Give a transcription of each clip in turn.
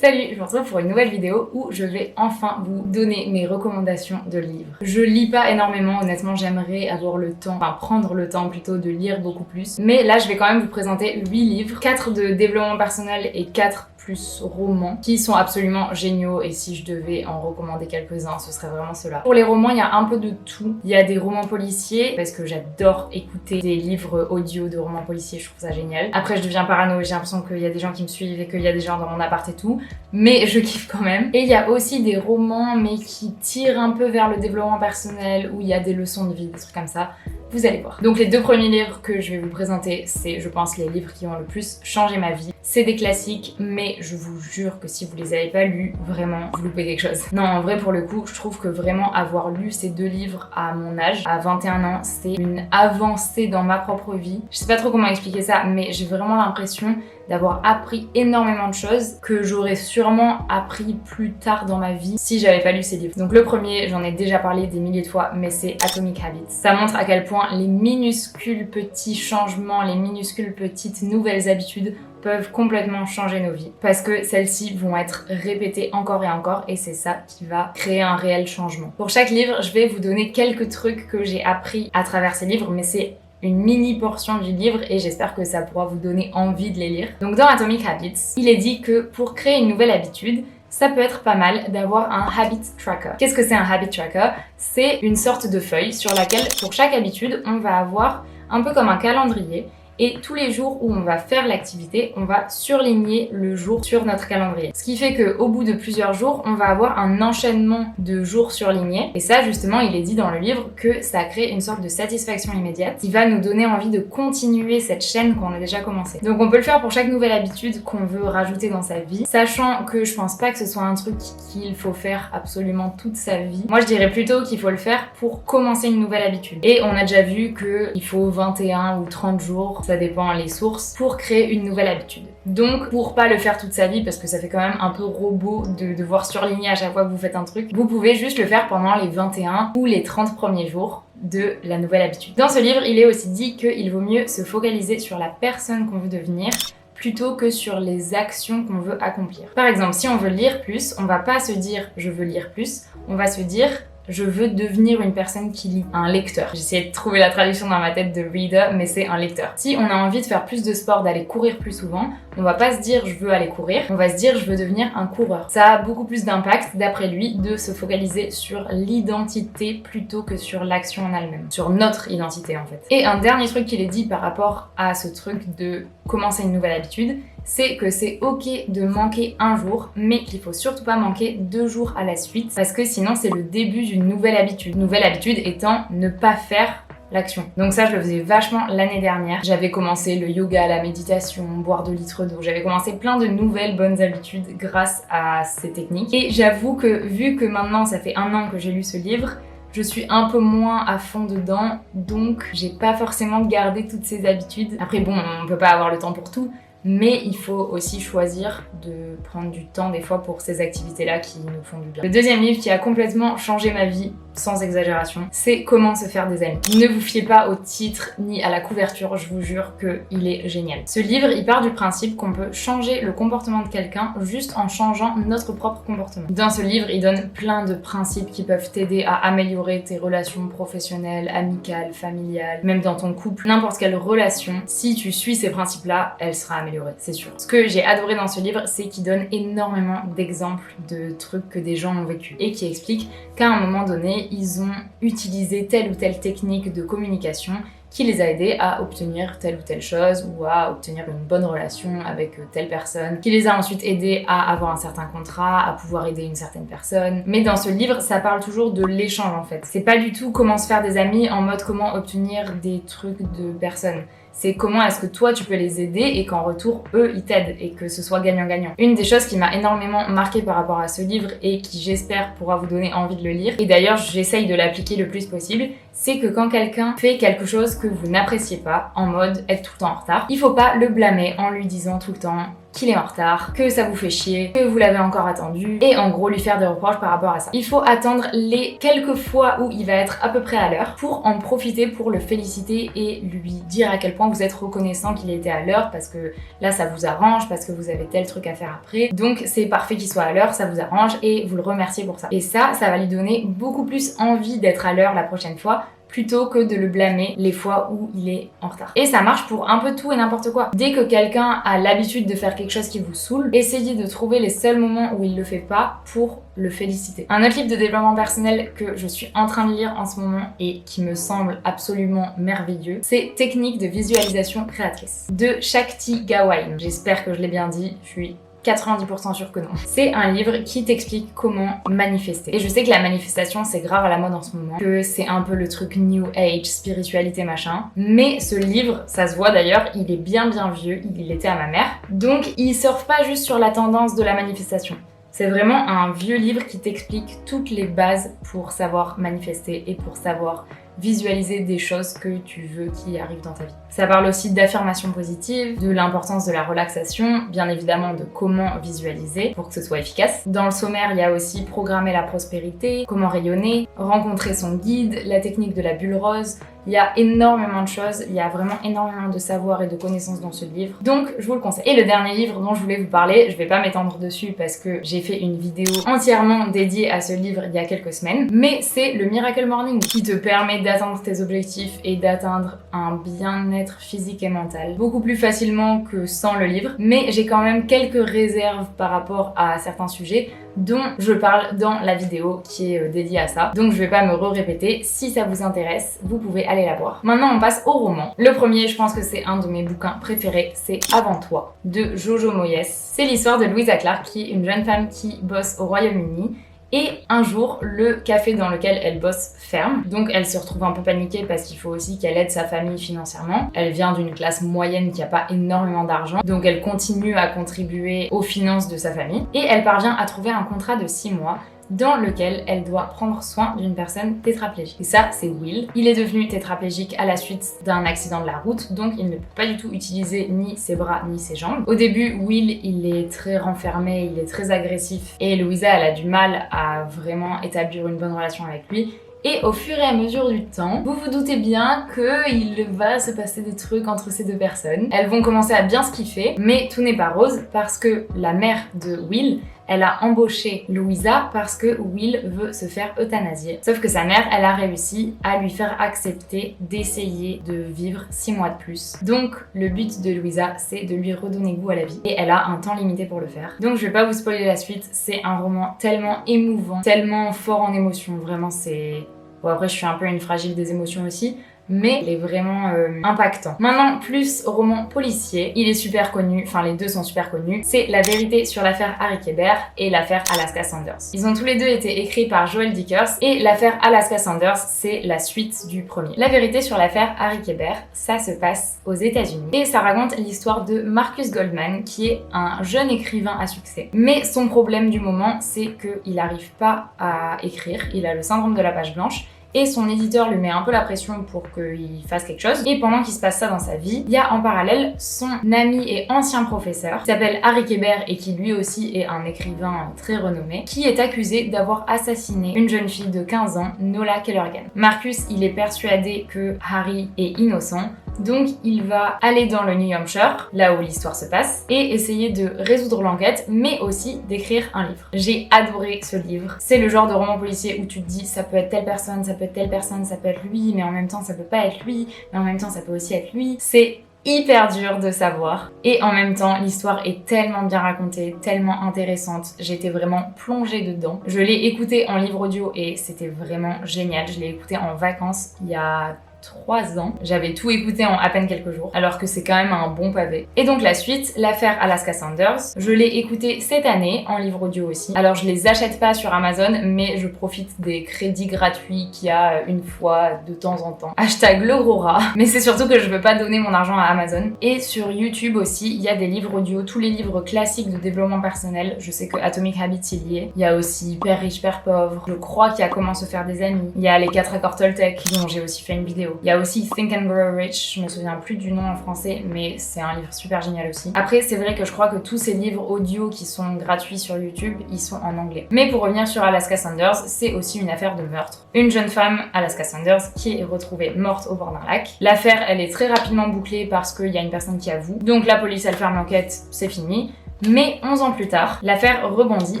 Salut, je vous retrouve pour une nouvelle vidéo où je vais enfin vous donner mes recommandations de livres. Je lis pas énormément, honnêtement j'aimerais avoir le temps, enfin prendre le temps plutôt de lire beaucoup plus. Mais là je vais quand même vous présenter 8 livres, 4 de développement personnel et 4 plus romans qui sont absolument géniaux et si je devais en recommander quelques-uns ce serait vraiment ceux-là. Pour les romans il y a un peu de tout. Il y a des romans policiers parce que j'adore écouter des livres audio de romans policiers, je trouve ça génial. Après je deviens parano, j'ai l'impression qu'il y a des gens qui me suivent et qu'il y a des gens dans mon appart et tout, mais je kiffe quand même. Et il y a aussi des romans mais qui tirent un peu vers le développement personnel où il y a des leçons de vie, des trucs comme ça. Vous allez voir. Donc les deux premiers livres que je vais vous présenter, c'est je pense les livres qui ont le plus changé ma vie. C'est des classiques, mais je vous jure que si vous les avez pas lus, vraiment, vous loupez quelque chose. Non, en vrai, pour le coup, je trouve que vraiment avoir lu ces deux livres à mon âge, à 21 ans, c'est une avancée dans ma propre vie. Je sais pas trop comment expliquer ça, mais j'ai vraiment l'impression d'avoir appris énormément de choses que j'aurais sûrement appris plus tard dans ma vie si j'avais pas lu ces livres. Donc le premier, j'en ai déjà parlé des milliers de fois, mais c'est Atomic Habits. Ça montre à quel point les minuscules petits changements, les minuscules petites nouvelles habitudes peuvent complètement changer nos vies parce que celles-ci vont être répétées encore et encore et c'est ça qui va créer un réel changement. Pour chaque livre, je vais vous donner quelques trucs que j'ai appris à travers ces livres, mais c'est une mini portion du livre et j'espère que ça pourra vous donner envie de les lire. Donc dans Atomic Habits, il est dit que pour créer une nouvelle habitude, ça peut être pas mal d'avoir un habit tracker. Qu'est-ce que c'est un habit tracker? C'est une sorte de feuille sur laquelle, pour chaque habitude, on va avoir un peu comme un calendrier. Et tous les jours où on va faire l'activité, on va surligner le jour sur notre calendrier. Ce qui fait qu'au bout de plusieurs jours, on va avoir un enchaînement de jours surlignés. Et ça, justement, il est dit dans le livre que ça crée une sorte de satisfaction immédiate qui va nous donner envie de continuer cette chaîne qu'on a déjà commencée. Donc on peut le faire pour chaque nouvelle habitude qu'on veut rajouter dans sa vie, sachant que je pense pas que ce soit un truc qu'il faut faire absolument toute sa vie. Moi, je dirais plutôt qu'il faut le faire pour commencer une nouvelle habitude. Et on a déjà vu qu'il faut 21 ou 30 jours, ça dépend les sources, pour créer une nouvelle habitude. Donc pour pas le faire toute sa vie, parce que ça fait quand même un peu robot de devoir surligner à chaque fois que vous faites un truc, vous pouvez juste le faire pendant les 21 ou les 30 premiers jours de la nouvelle habitude. Dans ce livre, il est aussi dit qu'il vaut mieux se focaliser sur la personne qu'on veut devenir plutôt que sur les actions qu'on veut accomplir. Par exemple, si on veut lire plus, on va pas se dire je veux lire plus, on va se dire je veux devenir une personne qui lit, un lecteur. J'essayais de trouver la traduction dans ma tête de reader, mais c'est un lecteur. Si on a envie de faire plus de sport, d'aller courir plus souvent, on va pas se dire je veux aller courir, on va se dire je veux devenir un coureur. Ça a beaucoup plus d'impact, d'après lui, de se focaliser sur l'identité plutôt que sur l'action en elle-même. Sur notre identité en fait. Et un dernier truc qu'il est dit par rapport à ce truc de commencer une nouvelle habitude, c'est que c'est ok de manquer un jour, mais qu'il faut surtout pas manquer 2 jours à la suite, parce que sinon c'est le début d'une nouvelle habitude. Nouvelle habitude étant ne pas faire l'action. Donc ça je le faisais vachement l'année dernière. J'avais commencé le yoga, la méditation, boire 2 litres d'eau. J'avais commencé plein de nouvelles bonnes habitudes grâce à ces techniques. Et j'avoue que vu que maintenant ça fait 1 an que j'ai lu ce livre, je suis un peu moins à fond dedans, donc j'ai pas forcément gardé toutes ces habitudes. Après bon, on peut pas avoir le temps pour tout, mais il faut aussi choisir de prendre du temps des fois pour ces activités-là qui nous font du bien. Le deuxième livre qui a complètement changé ma vie, sans exagération, c'est Comment se faire des amis. Ne vous fiez pas au titre ni à la couverture, je vous jure qu'il est génial. Ce livre, il part du principe qu'on peut changer le comportement de quelqu'un juste en changeant notre propre comportement. Dans ce livre, il donne plein de principes qui peuvent t'aider à améliorer tes relations professionnelles, amicales, familiales, même dans ton couple, n'importe quelle relation. Si tu suis ces principes-là, elle sera améliorée, c'est sûr. Ce que j'ai adoré dans ce livre, c'est qu'il donne énormément d'exemples de trucs que des gens ont vécu et qui explique qu'à un moment donné, ils ont utilisé telle ou telle technique de communication qui les a aidés à obtenir telle ou telle chose ou à obtenir une bonne relation avec telle personne, qui les a ensuite aidés à avoir un certain contrat, à pouvoir aider une certaine personne. Mais dans ce livre, ça parle toujours de l'échange en fait. C'est pas du tout comment se faire des amis en mode comment obtenir des trucs de personnes. C'est comment est-ce que toi tu peux les aider et qu'en retour eux ils t'aident et que ce soit gagnant-gagnant. Une des choses qui m'a énormément marquée par rapport à ce livre et qui j'espère pourra vous donner envie de le lire, et d'ailleurs j'essaye de l'appliquer le plus possible, c'est que quand quelqu'un fait quelque chose que que vous n'appréciez pas, en mode être tout le temps en retard, il faut pas le blâmer en lui disant tout le temps qu'il est en retard, que ça vous fait chier, que vous l'avez encore attendu, et en gros lui faire des reproches par rapport à ça. Il faut attendre les quelques fois où il va être à peu près à l'heure pour en profiter, pour le féliciter et lui dire à quel point vous êtes reconnaissant qu'il était à l'heure, parce que là ça vous arrange, parce que vous avez tel truc à faire après. Donc c'est parfait qu'il soit à l'heure, ça vous arrange et vous le remerciez pour ça. Et ça va lui donner beaucoup plus envie d'être à l'heure la prochaine fois, plutôt que de le blâmer les fois où il est en retard. Et ça marche pour un peu tout et n'importe quoi. Dès que quelqu'un a l'habitude de faire quelque chose qui vous saoule, essayez de trouver les seuls moments où il le fait pas pour le féliciter. Un autre livre de développement personnel que je suis en train de lire en ce moment et qui me semble absolument merveilleux, c'est Technique de visualisation créatrice de Shakti Gawain. J'espère que je l'ai bien dit, je suis 90% sûr que non. C'est un livre qui t'explique comment manifester. Et je sais que la manifestation c'est grave à la mode en ce moment, que c'est un peu le truc New Age, spiritualité machin. Mais ce livre, ça se voit d'ailleurs, il est bien vieux, il était à ma mère. Donc il surfe pas juste sur la tendance de la manifestation. C'est vraiment un vieux livre qui t'explique toutes les bases pour savoir manifester et pour savoir visualiser des choses que tu veux qui arrivent dans ta vie. Ça parle aussi d'affirmations positives, de l'importance de la relaxation, bien évidemment de comment visualiser pour que ce soit efficace. Dans le sommaire, il y a aussi programmer la prospérité, comment rayonner, rencontrer son guide, la technique de la bulle rose. Il y a énormément de choses, il y a vraiment énormément de savoir et de connaissances dans ce livre. Donc, je vous le conseille. Et le dernier livre dont je voulais vous parler, je vais pas m'étendre dessus parce que j'ai fait une vidéo entièrement dédiée à ce livre il y a quelques semaines, mais c'est le Miracle Morning qui te permet d'atteindre tes objectifs et d'atteindre un bien-être physique et mental beaucoup plus facilement que sans le livre. Mais j'ai quand même quelques réserves par rapport à certains sujets dont je parle dans la vidéo qui est dédiée à ça. Donc je vais pas me répéter. Si ça vous intéresse, vous pouvez aller la voir. Maintenant on passe au roman. Le premier, je pense que c'est un de mes bouquins préférés, c'est Avant toi de Jojo Moyes. C'est l'histoire de Louisa Clark qui est une jeune femme qui bosse au Royaume-Uni. Et un jour, le café dans lequel elle bosse ferme. Donc elle se retrouve un peu paniquée parce qu'il faut aussi qu'elle aide sa famille financièrement. Elle vient d'une classe moyenne qui n'a pas énormément d'argent. Donc elle continue à contribuer aux finances de sa famille. Et elle parvient à trouver un contrat de 6 mois dans lequel elle doit prendre soin d'une personne tétraplégique. Et ça, c'est Will. Il est devenu tétraplégique à la suite d'un accident de la route, donc il ne peut pas du tout utiliser ni ses bras ni ses jambes. Au début, Will, il est très renfermé, il est très agressif, et Louisa, elle a du mal à vraiment établir une bonne relation avec lui. Et au fur et à mesure du temps, vous vous doutez bien qu'il va se passer des trucs entre ces deux personnes. Elles vont commencer à bien se kiffer, mais tout n'est pas rose parce que la mère de Will, elle a embauché Louisa parce que Will veut se faire euthanasier. Sauf que sa mère, elle a réussi à lui faire accepter d'essayer de vivre 6 mois de plus. Donc le but de Louisa, c'est de lui redonner goût à la vie. Et elle a un temps limité pour le faire. Donc je vais pas vous spoiler la suite, c'est un roman tellement émouvant, tellement fort en émotions. Vraiment c'est... Bon après je suis un peu une fragile des émotions aussi, mais il est vraiment impactant. Maintenant, plus roman policier, il est super connu, enfin les deux sont super connus, c'est La vérité sur l'affaire Harry Kéber et l'affaire Alaska Sanders. Ils ont tous les deux été écrits par Joel Dickers et l'affaire Alaska Sanders, c'est la suite du premier. La vérité sur l'affaire Harry Kéber, ça se passe aux États-Unis et ça raconte l'histoire de Marcus Goldman qui est un jeune écrivain à succès. Mais son problème du moment, c'est qu'il n'arrive pas à écrire, il a le syndrome de la page blanche. Et son éditeur lui met un peu la pression pour qu'il fasse quelque chose. Et pendant qu'il se passe ça dans sa vie, il y a en parallèle son ami et ancien professeur, qui s'appelle Harry Kéber et qui lui aussi est un écrivain très renommé, qui est accusé d'avoir assassiné une jeune fille de 15 ans, Nola Kellergan. Marcus, il est persuadé que Harry est innocent, donc il va aller dans le New Hampshire, là où l'histoire se passe, et essayer de résoudre l'enquête, mais aussi d'écrire un livre. J'ai adoré ce livre. C'est le genre de roman policier où tu te dis ça peut être telle personne, ça peut être telle personne, ça peut être lui, mais en même temps ça peut pas être lui, mais en même temps ça peut aussi être lui. C'est hyper dur de savoir et en même temps l'histoire est tellement bien racontée, tellement intéressante, j'étais vraiment plongée dedans. Je l'ai écouté en livre audio et c'était vraiment génial, je l'ai écouté en vacances il y a 3 ans. J'avais tout écouté en à peine quelques jours, alors que c'est quand même un bon pavé. Et donc la suite, l'affaire Alaska Sanders, je l'ai écouté cette année, en livre audio aussi. Alors je les achète pas sur Amazon, mais je profite des crédits gratuits qu'il y a une fois de temps en temps. Hashtag le gros rat. Mais c'est surtout que je veux pas donner mon argent à Amazon. Et sur YouTube aussi, il y a des livres audio, tous les livres classiques de développement personnel. Je sais que Atomic Habits il y est. Il y a aussi Père riche, Père pauvre. Je crois qu'il y a Comment se faire des amis. Il y a les 4 accords Toltec, dont j'ai aussi fait une vidéo. vidéo. Il y a aussi Think and Grow Rich, je me souviens plus du nom en français, mais c'est un livre super génial aussi. Après, c'est vrai que je crois que tous ces livres audio qui sont gratuits sur YouTube, ils sont en anglais. Mais pour revenir sur Alaska Sanders, c'est aussi une affaire de meurtre. Une jeune femme, Alaska Sanders, qui est retrouvée morte au bord d'un lac. L'affaire, elle est très rapidement bouclée parce qu'il y a une personne qui avoue. Donc la police, elle ferme l'enquête, c'est fini. Mais 11 ans plus tard, l'affaire rebondit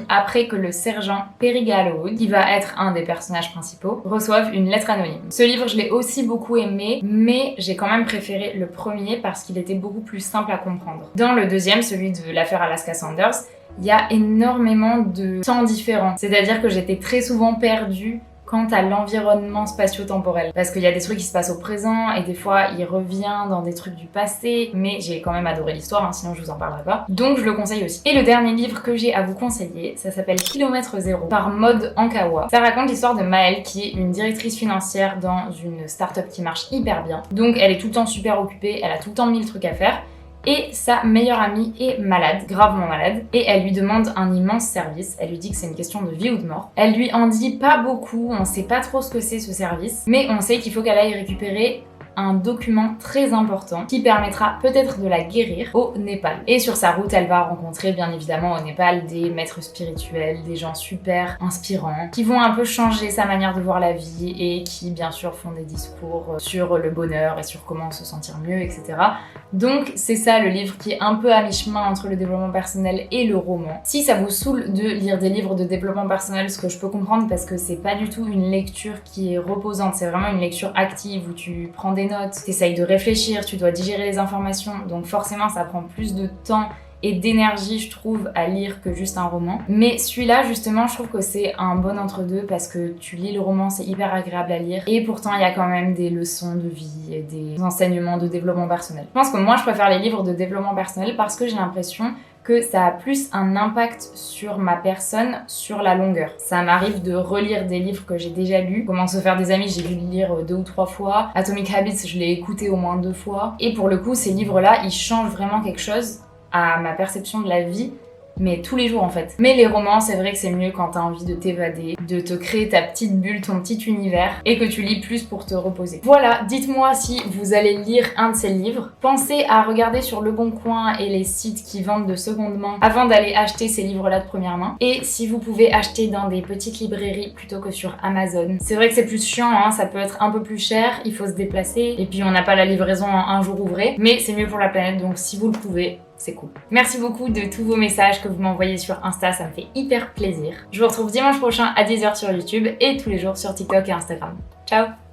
après que le sergent Perry Galloway, qui va être un des personnages principaux, reçoive une lettre anonyme. Ce livre, je l'ai aussi beaucoup aimé, mais j'ai quand même préféré le premier parce qu'il était beaucoup plus simple à comprendre. Dans le deuxième, celui de l'affaire Alaska Sanders, il y a énormément de temps différents. C'est-à-dire que j'étais très souvent perdue quant à l'environnement spatio-temporel. Parce qu'il y a des trucs qui se passent au présent et des fois il revient dans des trucs du passé, mais j'ai quand même adoré l'histoire, hein, sinon je vous en parlerai pas. Donc je le conseille aussi. Et le dernier livre que j'ai à vous conseiller, ça s'appelle Kilomètre Zéro par Maud Ankawa. Ça raconte l'histoire de Maëlle qui est une directrice financière dans une start-up qui marche hyper bien. Donc elle est tout le temps super occupée, elle a tout le temps 1000 trucs à faire. Et sa meilleure amie est malade, gravement malade, et elle lui demande un immense service. Elle lui dit que c'est une question de vie ou de mort. Elle lui en dit pas beaucoup, on sait pas trop ce que c'est ce service, mais on sait qu'il faut qu'elle aille récupérer un document très important qui permettra peut-être de la guérir au Népal. Et sur sa route, elle va rencontrer bien évidemment au Népal des maîtres spirituels, des gens super inspirants, qui vont un peu changer sa manière de voir la vie et qui bien sûr font des discours sur le bonheur et sur comment se sentir mieux, etc. Donc c'est ça le livre qui est un peu à mi-chemin entre le développement personnel et le roman. Si ça vous saoule de lire des livres de développement personnel, ce que je peux comprendre parce que c'est pas du tout une lecture qui est reposante, c'est vraiment une lecture active où tu prends des notes, t'essayes de réfléchir, tu dois digérer les informations, donc forcément ça prend plus de temps et d'énergie, je trouve, à lire que juste un roman. Mais celui-là, justement, je trouve que c'est un bon entre-deux parce que tu lis le roman, c'est hyper agréable à lire et pourtant il y a quand même des leçons de vie et des enseignements de développement personnel. Je pense que moi, je préfère les livres de développement personnel parce que j'ai l'impression que ça a plus un impact sur ma personne sur la longueur. Ça m'arrive de relire des livres que j'ai déjà lus. Comment se faire des amis, j'ai dû le lire 2 ou 3 fois. Atomic Habits, je l'ai écouté au moins 2 fois. Et pour le coup, ces livres-là, ils changent vraiment quelque chose à ma perception de la vie, mais tous les jours en fait. Mais les romans, c'est vrai que c'est mieux quand t'as envie de t'évader, de te créer ta petite bulle, ton petit univers, et que tu lis plus pour te reposer. Voilà, dites-moi si vous allez lire un de ces livres. Pensez à regarder sur Le Bon Coin et les sites qui vendent de seconde main avant d'aller acheter ces livres-là de première main. Et si vous pouvez acheter dans des petites librairies plutôt que sur Amazon. C'est vrai que c'est plus chiant, hein, ça peut être un peu plus cher, il faut se déplacer, et puis on n'a pas la livraison en un jour ouvré, mais c'est mieux pour la planète, donc si vous le pouvez, c'est cool. Merci beaucoup de tous vos messages que vous m'envoyez sur Insta, ça me fait hyper plaisir. Je vous retrouve dimanche prochain à 10h sur YouTube et tous les jours sur TikTok et Instagram. Ciao!